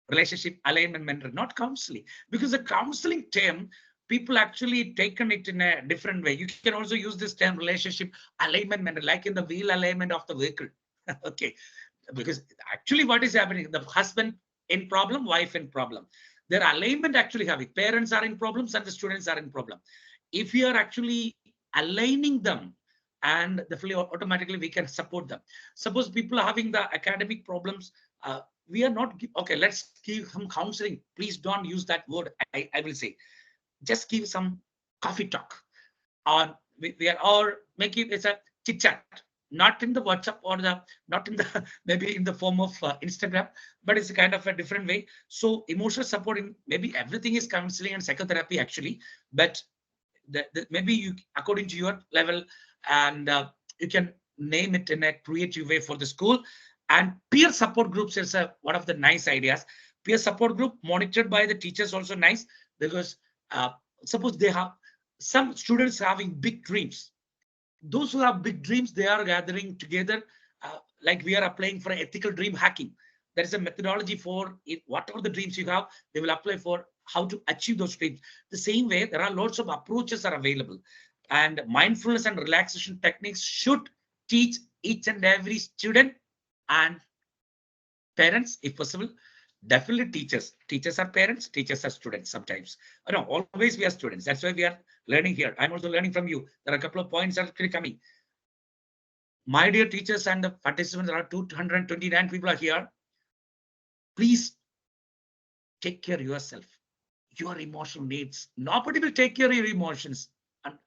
A: Relationship alignment mentoring, not counseling. Because the counseling term, people actually taken it in a different way. You can also use this term relationship alignment mentoring, like in the wheel alignment of the vehicle. Okay, because actually what is happening, the husband in problem, wife in problem, their alignment actually having, parents are in problems and the students are in problem. If we are actually aligning them, and definitely automatically we can support them. Suppose people are having the academic problems, we are not okay, let's give some counseling. Please don't use that word. I will say just give some coffee talk, or we are, or make it, it's a chit chat, not in the WhatsApp or the, not in the maybe in the form of Instagram, but it's a kind of a different way. So emotional support in, maybe everything is counseling and psychotherapy actually, but maybe you, according to your level, and you can name it in a creative way for the school. And peer support groups is one of the nice ideas. Peer support group monitored by the teachers also nice, because uh, suppose they have some students having big dreams. Those who have big dreams, they are gathering together, like we are applying for ethical dream hacking. There is a methodology for it, whatever the dreams you have, they will apply for how to achieve those dreams. The same way, there are lots of approaches are available, and mindfulness and relaxation techniques should teach each and every student and parents, if possible. Definitely teachers. Teachers are parents, teachers are students sometimes. No, always we are students. That's why we are learning here. I'm also learning from you. There are a couple of points actually coming. My dear teachers and the participants, there are 229 people are here. Please take care of yourself, your emotional needs. Nobody will take care of your emotions. And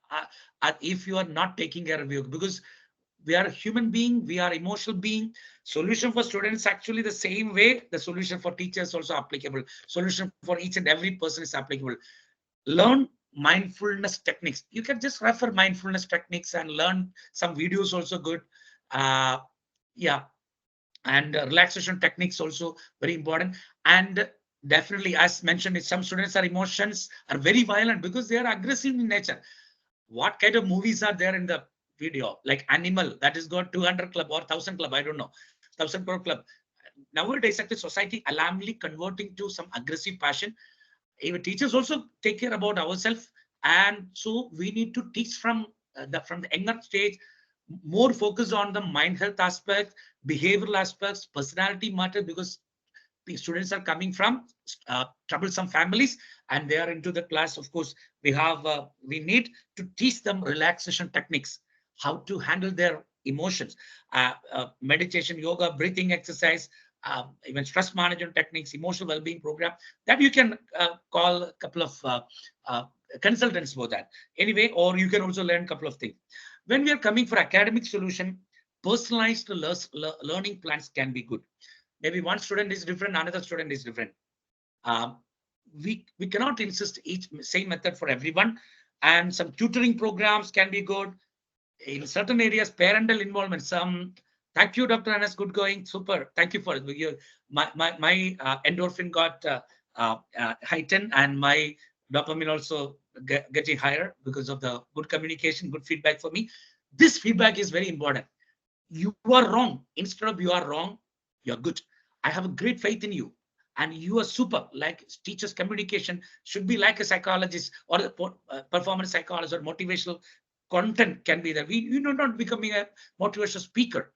A: if you are not taking care of you, because we are a human being, we are emotional being. Solution for students actually the same way. The solution for teachers also applicable. Solution for each and every person is applicable. Learn mindfulness techniques. You can just refer mindfulness techniques and learn some videos also good. Uh, yeah, and relaxation techniques also very important. And definitely, as mentioned, some students are emotions are very violent because they are aggressive in nature. What kind of movies are there in the video? Like Animal, that is got 200 club or 1,000 club, I don't know, 1,000 crore club. Nowadays, actually, society alarmingly converting to some aggressive passion. Even teachers also take care about ourselves, and so we need to teach from the younger stage, more focus on the mind health aspect, behavioral aspects, personality matter, because the students are coming from troublesome families and they are into the class. Of course, we need to teach them relaxation techniques, how to handle their emotions, meditation, yoga, breathing exercise, even stress management techniques, emotional well-being program, that you can call a couple of uh, consultants for that anyway, or you can also learn a couple of things. When we are coming for academic solution, personalized learning plans can be good. Maybe one student is different, another student is different. Um, we cannot insist each same method for everyone, and some tutoring programs can be good. In certain areas, parental involvement, some Thank you, Dr. Anas. Good going. Super. Thank you for it. My endorphin got heightened, and my dopamine also getting higher because of the good communication, good feedback for me. This feedback is very important. You are wrong. Instead of you are wrong, you're good. I have a great faith in you, and you are super. Like teachers, communication should be like a psychologist or a performance psychologist or motivational content can be there. You're not becoming a motivational speaker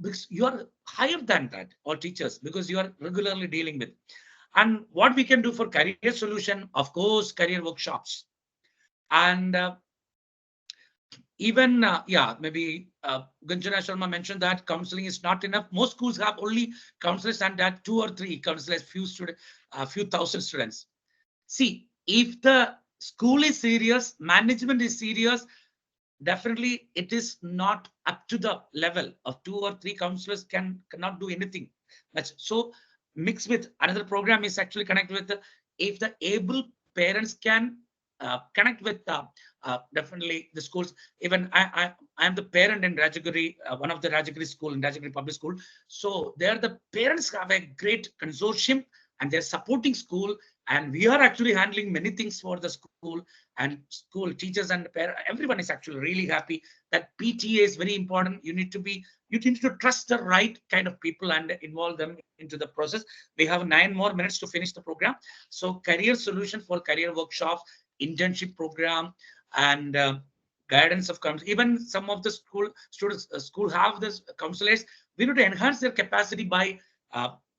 A: because you are higher than that, or teachers, because you are regularly dealing with. And what we can do for career solution, of course, career workshops. And even maybe Gunjana Sharma mentioned that counseling is not enough. Most schools have only counselors, and that two or three counselors, few students, few thousand students. See, if the school is serious, management is serious, definitely it is not up to the level of two or three counselors cannot do anything much. So mixed with another program is actually connected with if the able parents can connect with definitely the schools. Even I am the parent in Rajagiri, one of the Rajagiri school in Rajagiri public school. So there the parents have a great consortium, and they're supporting school, and we are actually handling many things for the school, and school teachers and everyone is actually really happy that PTA is very important. You need to trust the right kind of people and involve them into the process. We have 9 more minutes to finish the program. So career solution for career workshops, internship program, and guidance of even some of the students school have this counselors. We need to enhance their capacity by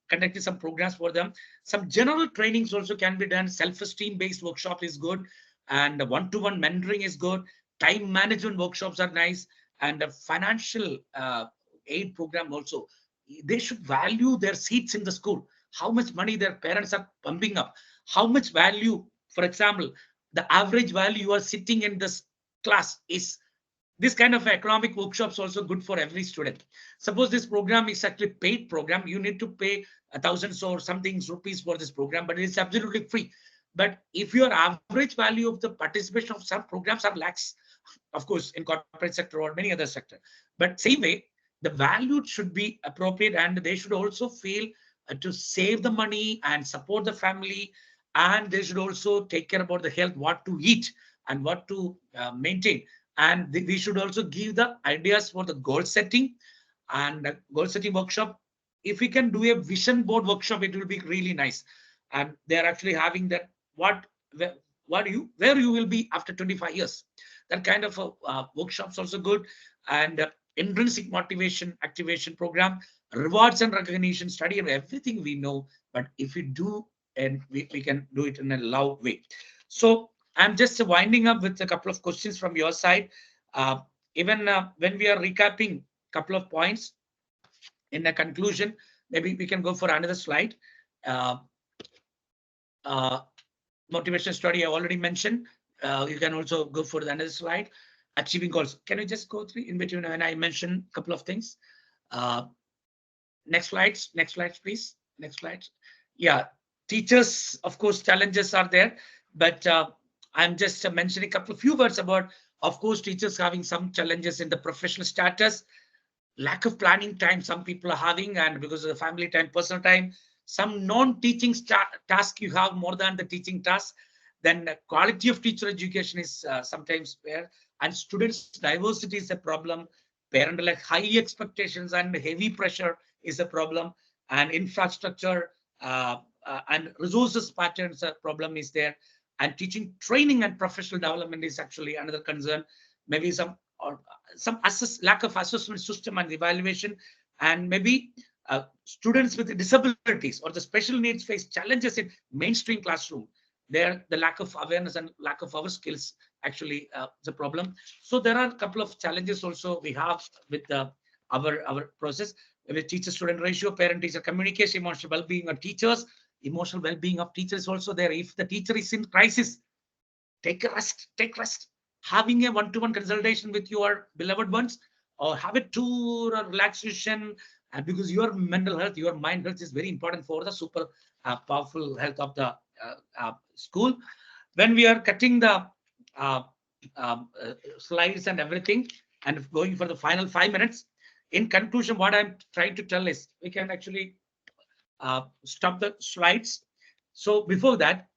A: conducting some programs for them. Some general trainings also can be done. Self-esteem based workshop is good, and one-to-one mentoring is good. Time management workshops are nice, and a financial aid program also. They should value their seats in the school, how much money their parents are pumping up, how much value. For example, the average value you are sitting in this class is. This kind of economic workshops also good for every student. Suppose this program is actually paid program, you need to pay thousands or something rupees for this program, but it's absolutely free. But if your average value of the participation of some programs are lakhs, of course, in corporate sector or many other sector, but same way, the value should be appropriate, and they should also feel to save the money and support the family, and they should also take care about the health, what to eat and what to maintain. And we should also give the ideas for the goal setting and goal setting workshop. If we can do a vision board workshop, it will be really nice. And they're actually having that what where you will be after 25 years. That kind of workshops also good. And intrinsic motivation activation program, rewards and recognition, study and everything we know. But if we do, and we can do it in a love way. So I'm just winding up with a couple of questions from your side. Uh, even when we are recapping a couple of points in a conclusion, maybe we can go for another slide. Uh, uh, Motivation study I already mentioned. You can also go for the another slide. Achieving goals. Can you just go through in between when I mentioned a couple of things? Uh, next slides, please. Next slides. Yeah, teachers, of course, challenges are there, but I'm just mentioning a couple of few words about, of course, teachers having some challenges in the professional status, lack of planning time some people are having, and because of the family time, personal time, some non-teaching task you have more than the teaching task. Then the quality of teacher education is sometimes where, and students diversity is a problem. Parental like high expectations and heavy pressure is a problem, and infrastructure and resources patterns problem is there, and teaching training and professional development is actually another concern. Maybe or some lack of assessment system and evaluation, and maybe students with disabilities or the special needs face challenges in mainstream classroom. There, the lack of awareness and lack of our skills actually the problem. So there are a couple of challenges also we have with our process. With teacher-student ratio, parent-teacher communication, emotional well-being of teachers, emotional well-being of teachers also there. If the teacher is in crisis, take a rest, take rest. Having a one-to-one consultation with your beloved ones, or have a tour or relaxation, and because your mental health, your mind health is very important for the super powerful health of the school. When we are cutting the uh, slides and everything, and going for the final 5 minutes, in conclusion, what I'm trying to tell is we can actually stop the slides. So before that,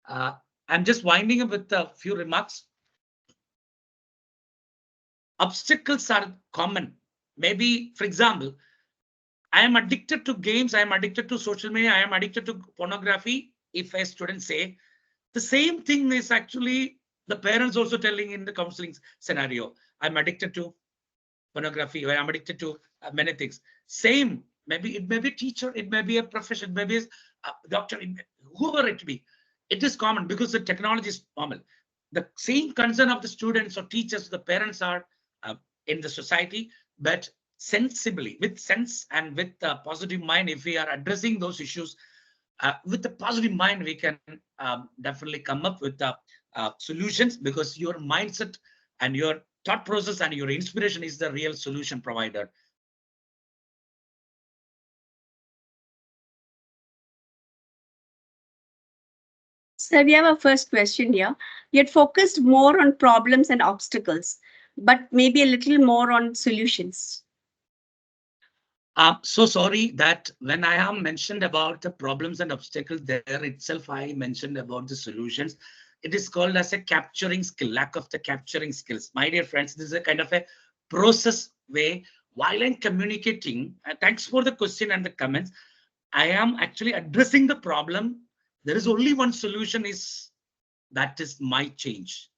A: I'm just winding up with a few remarks. Obstacles are common. Maybe, for example, I am addicted to games, I am addicted to social media, I am addicted to pornography. If a student say the same thing is actually the parents also telling in the counseling scenario, I'm addicted to pornography, or I'm addicted to many things. Same, maybe it may be a teacher, it may be a profession, maybe a doctor, whoever it be. It is common because the technology is normal. The same concern of the students or teachers, the parents are in the society, but sensibly, with sense and with a positive mind, if we are addressing those issues with a positive mind, we can definitely come up with solutions, because your mindset and your thought process and your inspiration is the real solution provider.
B: So we have our first question here. You had focused more on problems and obstacles, but maybe a little more on solutions.
A: So sorry that when I have mentioned about the problems and obstacles, there itself I mentioned about the solutions. It is called as a capturing skill, lack of the capturing skills. My dear friends, this is a kind of a process way. While I'm communicating, thanks for the question and the comments. I am actually addressing the problem. There is only one solution, is that is my change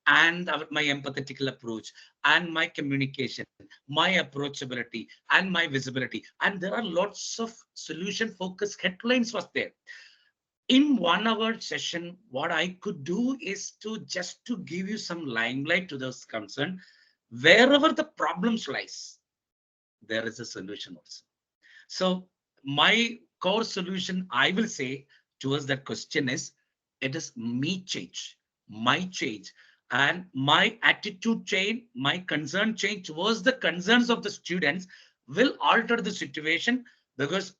A: and my empathetical approach and my communication, my approachability and my visibility. And there are lots of solution focused headlines was there. In 1 hour session, what I could do is to just to give you some limelight to those concerned. Wherever the problems lies, there is a solution also. So my core solution, I will say, towards that question is, it is me change, my change, and my attitude change, my concern change towards the concerns of the students will alter the situation, because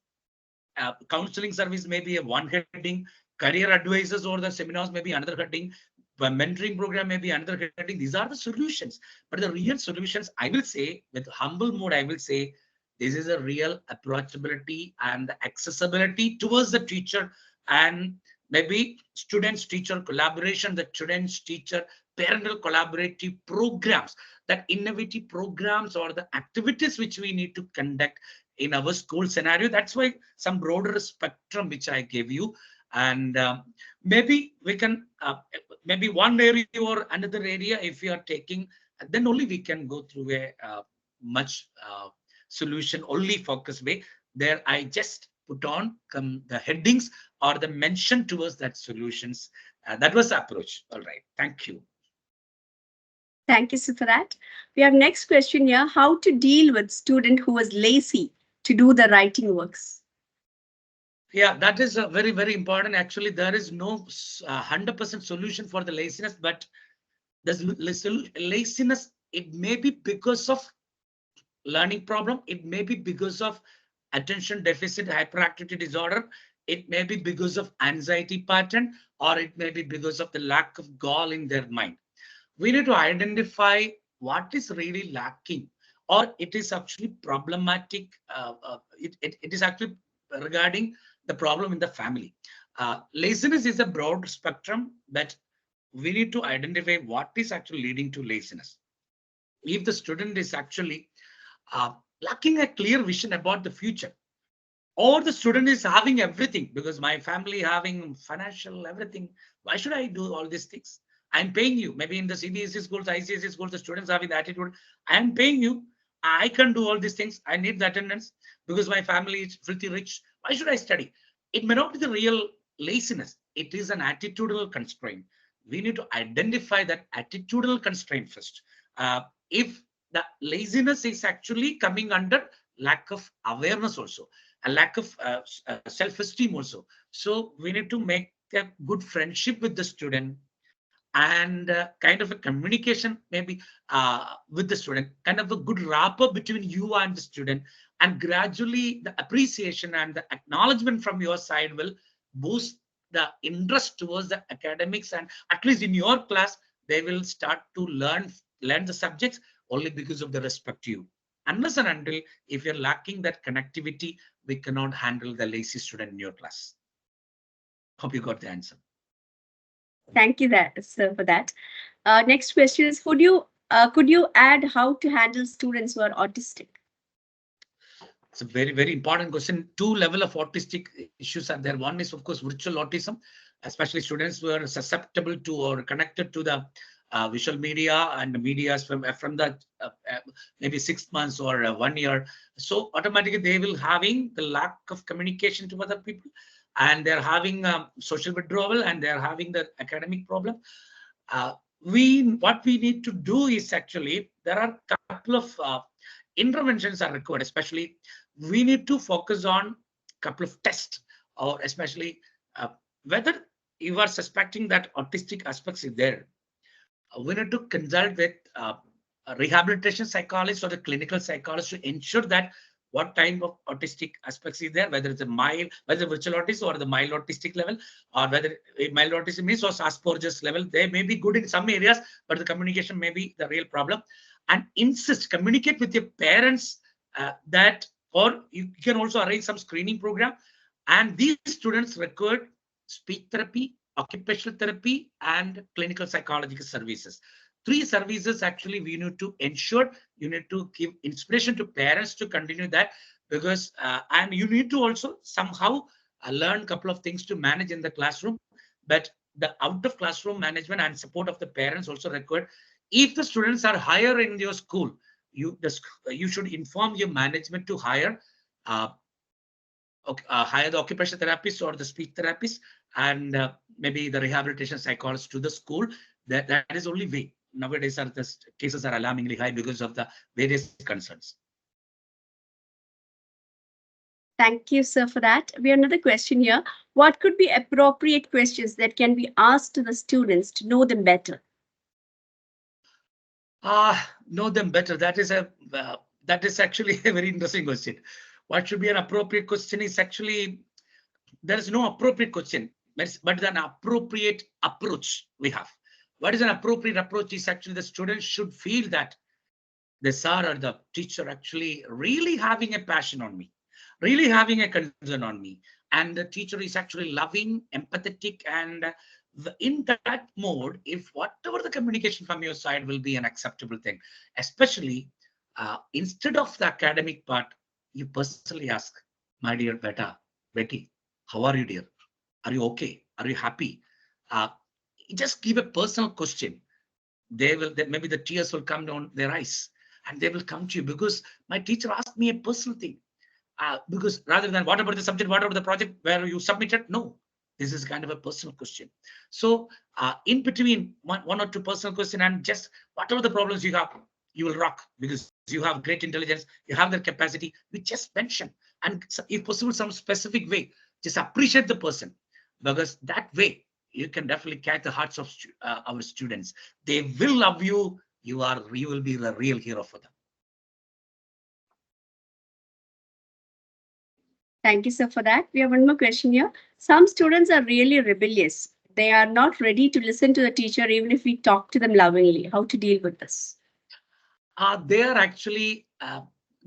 A: counseling service may be a one heading, career advisors or the seminars may be another heading, mentoring program may be another heading. These are the solutions. But the real solutions, I will say, with humble mode, I will say, this is a real approachability and accessibility towards the teacher, and maybe students teacher collaboration, the students teacher parental collaborative programs, that innovative programs or the activities which we need to conduct in our school scenario. That's why some broader spectrum which I gave you. And maybe we can maybe one area or another area, if we are taking, then only we can go through a much solution only focus way. There I just put on the headings or the mention towards that solutions. That was the approach. All right, thank you.
B: Thank you, sir, for that. We have next question here. How to deal with student who was lazy to do the writing works?
A: Yeah, that is very, very important. Actually, there is no 100% solution for the laziness, but this laziness, it may be because of learning problem, it may be because of attention deficit hyperactivity disorder, it may be because of anxiety pattern, or it may be because of the lack of goal in their mind. We need to identify what is really lacking, or it is actually problematic. It is actually regarding the problem in the family. Laziness is a broad spectrum, but we need to identify what is actually leading to laziness. If the student is actually uh, lacking a clear vision about the future, or the student is having everything, because my family having financial everything, why should I do all these things? I'm paying you. Maybe in the CBSE schools, ICSE schools, the students having the attitude, I'm paying you, I can do all these things, I need the attendance because my family is filthy rich, why should I study? It may not be the real laziness, it is an attitudinal constraint. We need to identify that attitudinal constraint first. If the laziness is actually coming under lack of awareness also, a lack of self-esteem also. So we need to make a good friendship with the student, and kind of a communication maybe with the student, kind of a good rapport between you and the student, and gradually the appreciation and the acknowledgement from your side will boost the interest towards the academics, and at least in your class they will start to learn the subjects only because of the respect to you. unless and until if you're lacking that connectivity, we cannot handle the lazy student in your class. Hope you got the answer.
B: Thank you, sir, for that. Next question is, could you add how to handle students who are autistic?
A: It's a very, very important question. Two level of autistic issues are there. One is, of course, virtual autism, especially students who are susceptible to or connected to the visual media and the medias from the maybe 6 months or 1 year. So automatically they will having the lack of communication to other people, and they're having social withdrawal, and they're having the academic problem. Uh, what we need to do is actually there are a couple of interventions are required. Especially we need to focus on a couple of tests, or especially whether you are suspecting that autistic aspects is there. We need to consult with a rehabilitation psychologist or the clinical psychologist to ensure that what type of autistic aspects is there, whether it's a mild, whether virtual autism or the mild autistic level, or whether mild autism means or Asperger's level. They may be good in some areas, but the communication may be the real problem. And insist, communicate with your parents that, or you can also arrange some screening program. And these students require speech therapy, occupational therapy, and clinical psychological services. Three services actually we need to ensure. You need to give inspiration to parents to continue that, because and you need to also somehow learn a couple of things to manage in the classroom. But the out of classroom management and support of the parents also required. If the students are higher in your school, you should inform your management to hire uh, hire the occupational therapist or the speech therapist, and maybe the rehabilitation psychologist to the school. That is only way. Nowadays, the cases are alarmingly high because of the various concerns.
B: Thank you, sir, for that. We have another question here. What could be appropriate questions that can be asked to the students to know them better?
A: Know them better. That is actually a very interesting question. What should be an appropriate question is actually there is no appropriate question, but an appropriate approach we have. What is an appropriate approach is actually the student should feel that the sir or the teacher actually really having a passion on me, really having a concern on me, and the teacher is actually loving, empathetic, and in that mode, if whatever the communication from your side will be an acceptable thing. Especially instead of the academic part, you personally ask, my dear Betty, how are you, dear? Are you okay? Are you happy? uh, just give a personal question. Maybe the tears will come down their eyes, and they will come to you because my teacher asked me a personal thing. Because rather than what about the subject, what about the project where you submitted, no, this is kind of a personal question. So in between one or two personal question, and just whatever the problems you have, you will rock because you have great intelligence, you have the capacity. We just mention, and if possible some specific way, just appreciate the person, because that way you can definitely catch the hearts of our students. They will love you. You will be the real hero for them.
B: Thank you, sir, for that. We have one more question here. Some students are really rebellious. They are not ready to listen to the teacher, even if we talk to them lovingly. How to deal with this?
A: They are actually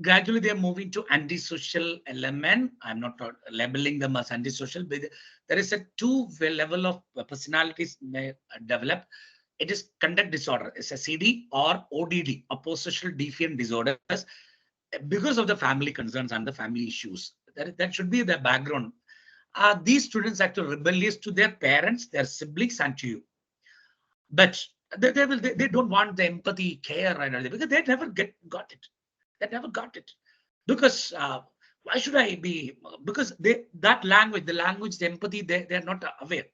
A: gradually they are moving to antisocial element. I'm not labeling them as antisocial, but there is a two level of personalities may develop. It is conduct disorder. It's a CD or ODD, oppositional defiant disorders, because of the family concerns and the family issues. That should be the background. These students are actually rebellious to their parents, their siblings, and to you. But they don't want the empathy, care, and everything, because they never got it. They never got it. Because why should I be? Because that language, the empathy, they're not aware.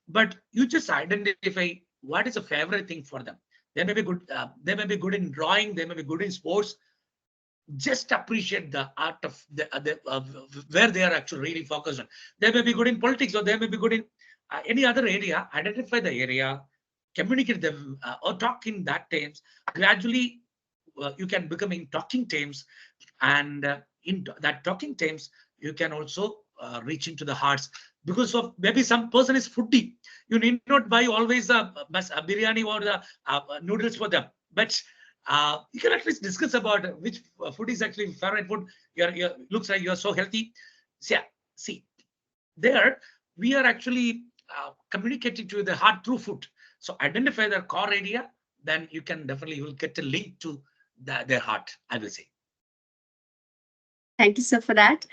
A: But you just identify what is a favorite thing for them. They may be good. They may be good in drawing. They may be good in sports. Just appreciate the art of where they are actually really focused on. They may be good in politics, or they may be good in any other area. Identify the area, communicate them, or talk in that terms. Gradually, you can become in talking terms, and in that talking terms, you can also reach into the hearts. Because of maybe some person is foodie, you need not buy always a biryani or the noodles for them, but You can at least discuss about which food is actually favorite food. Your looks like you're so healthy. So, yeah, see, there we are actually communicating to the heart through food. So identify their core area, then you will get a link to their heart, I will say.
B: Thank you, sir, for that.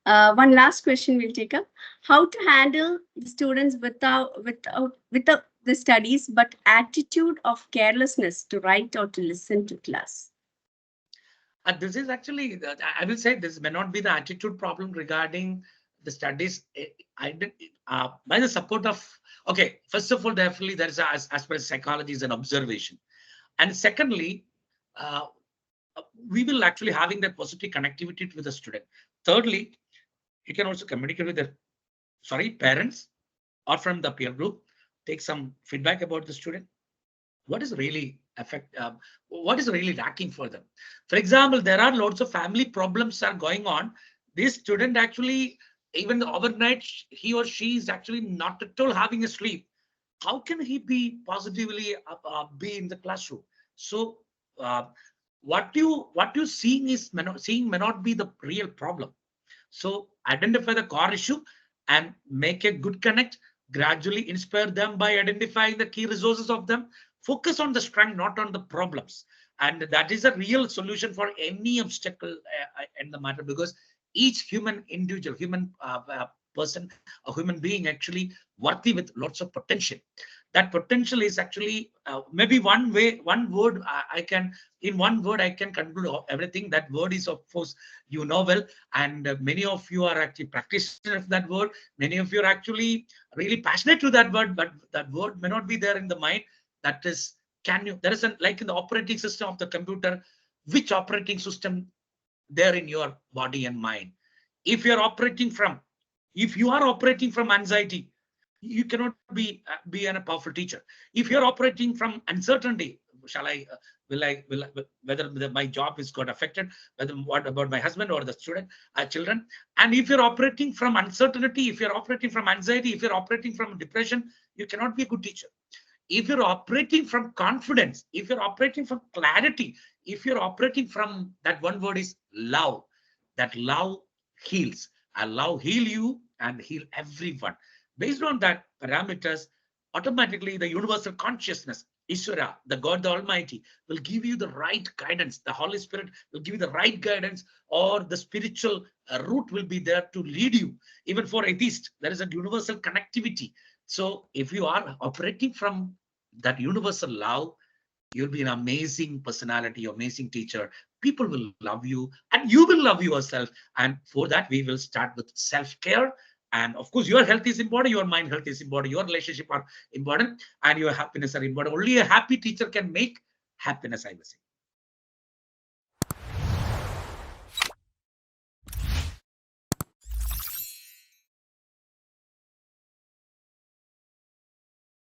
B: One last question we'll take up. How to handle the students without the studies, but attitude of carelessness to write or to listen to class?
A: And this is actually, I will say, this may not be the attitude problem regarding the studies. By the support of, okay, first of all, definitely there is, as per psychology, is an observation. And secondly, uh, we will actually having that positive connectivity with the student. Thirdly, you can also communicate with the, parents or from the peer group, take some feedback about the student. What is really what is really lacking for them? For example, there are lots of family problems are going on. This student actually, even the overnight, he or she is actually not at all having a sleep. How can he be positively be in the classroom? So uh, what you seeing may not be the real problem. So identify the core issue and make a good connect. Gradually inspire them by identifying the key resources of them. Focus on the strength, not on the problems. And that is a real solution for any obstacle in the matter, because each human individual, human person, a human being actually worthy with lots of potential. That potential is actually maybe one word I can, in one word I can conclude everything. That word is, of course, well, and many of you are actually practitioners of that word. Many of you are actually really passionate to that word, but that word may not be there in the mind. That is, can you, there is a, like in the operating system of the computer, which operating system there in your body and mind? If you are operating from, if you are operating from anxiety, you cannot be a powerful teacher. If you're operating from uncertainty, shall I whether my job is got affected, whether what about my husband or the student, children. And if you're operating from uncertainty, if you're operating from anxiety, if you're operating from depression, you cannot be a good teacher. If you're operating from confidence, if you're operating from clarity, if you're operating from, that one word is love, that love heals. And love heal you and heal everyone. Based on that parameters, automatically the universal consciousness, Ishvara, the God the Almighty, will give you the right guidance. The Holy Spirit will give you the right guidance, or the spiritual route will be there to lead you. Even for atheists, there is a universal connectivity. So if you are operating from that universal love, you'll be an amazing personality, amazing teacher. People will love you and you will love yourself. And for that, we will start with self-care. And of course, your health is important, your mind health is important, your relationship are important, and your happiness are important. Only a happy teacher can make happiness, I would say.